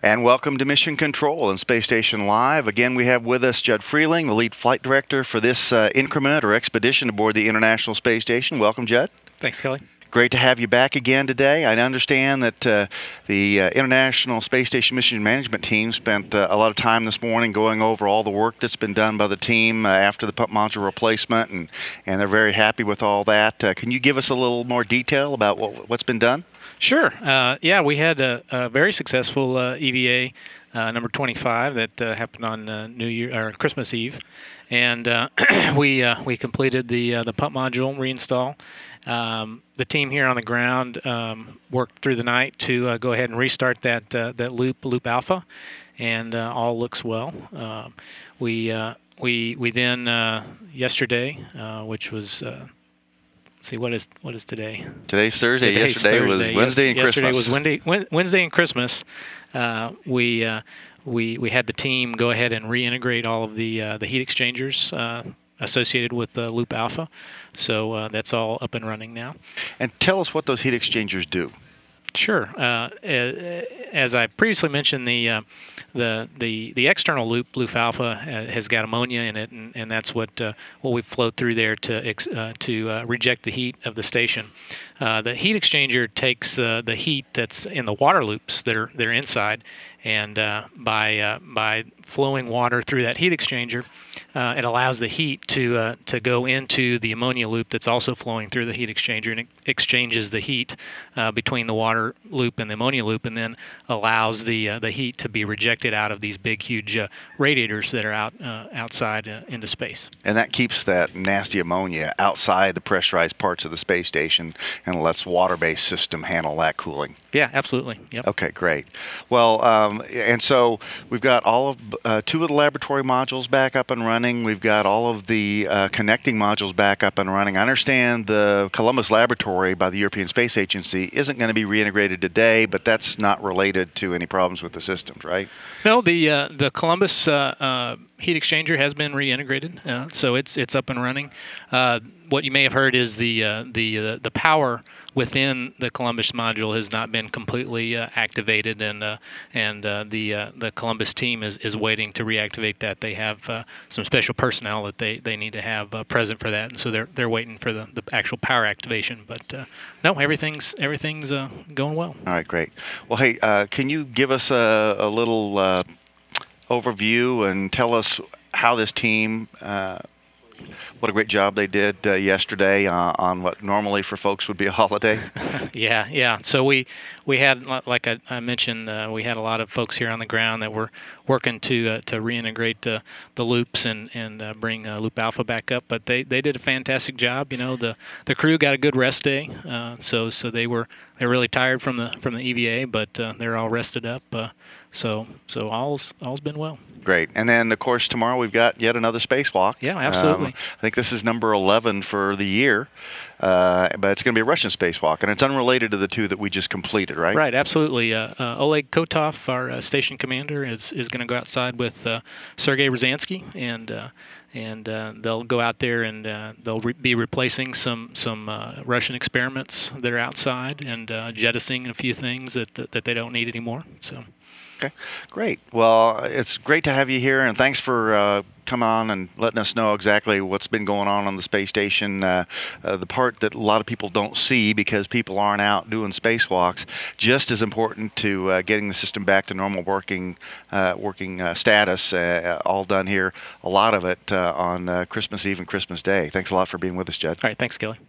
And welcome to Mission Control and Space Station Live. Again, we have with us Judd Frieling, the lead flight director for this increment or expedition aboard the International Space Station. Welcome, Judd. Thanks, Kelly. Great to have you back again today. I understand that the International Space Station Mission Management team spent a lot of time this morning going over all the work that's been done by the team after the pump module replacement, and they're very happy with all that. Can you give us a little more detail about what's been done? Sure. Yeah, we had a very successful EVA number 25 that happened on New Year or Christmas Eve, and we completed the pump module reinstall. The team here on the ground worked through the night to go ahead and restart that loop alpha, and all looks well. We then yesterday, which was see, what is today? Today's Thursday. Yesterday was Wednesday and Christmas. Yesterday was Wednesday and Christmas. We had the team go ahead and reintegrate all of the heat exchangers associated with the Loop Alpha. So that's all up and running now. And tell us what those heat exchangers do. Sure. As I previously mentioned, the external loop alpha has got ammonia in it, and that's what we flowed through there to reject the heat of the station. The heat exchanger takes the heat that's in the water loops that are inside, and by flowing water through that heat exchanger, it allows the heat to go into the ammonia loop that's also flowing through the heat exchanger, and it exchanges the heat between the water loop and the ammonia loop, and then allows the heat to be rejected out of these big, huge radiators that are outside into space. And that keeps that nasty ammonia outside the pressurized parts of the space station and lets water-based system handle that cooling. Yeah, absolutely. Yep. Okay, great. Well, and so we've got all of two of the laboratory modules back up and running. We've got all of the connecting modules back up and running. I understand the Columbus laboratory by the European Space Agency isn't going to be reintegrated today, but that's not related to any problems with the systems, right? No, the Columbus heat exchanger has been reintegrated, so it's up and running. What you may have heard is the power within the Columbus module has not been completely activated, and the Columbus team is waiting to reactivate that. They have some special personnel that they need to have present for that, and so they're waiting for the actual power activation. But no, everything's going well. All right, great. Well, hey, can you give us a little overview and tell us how this team, what a great job they did yesterday on what normally for folks would be a holiday? Yeah. So we had, like I mentioned, we had a lot of folks here on the ground that were working to reintegrate the loops and bring Loop Alpha back up. But they did a fantastic job. You know, the crew got a good rest day, so they're really tired from the EVA, but they're all rested up. So all's been well. Great. And then, of course, tomorrow we've got yet another spacewalk. Yeah, absolutely. I think this is number 11 for the year, but it's going to be a Russian spacewalk, and it's unrelated to the two that we just completed, right? Right, absolutely. Oleg Kotov, our station commander, is going to go outside with Sergei Ryazanskiy, and they'll go out there and they'll be replacing some Russian experiments that are outside and jettisoning a few things that they don't need anymore. So. Okay, great. Well, it's great to have you here, and thanks for coming on and letting us know exactly what's been going on the space station. The part that a lot of people don't see because people aren't out doing spacewalks, just as important to getting the system back to normal working status, all done here, a lot of it on Christmas Eve and Christmas Day. Thanks a lot for being with us, Judd. All right, thanks, Kelly.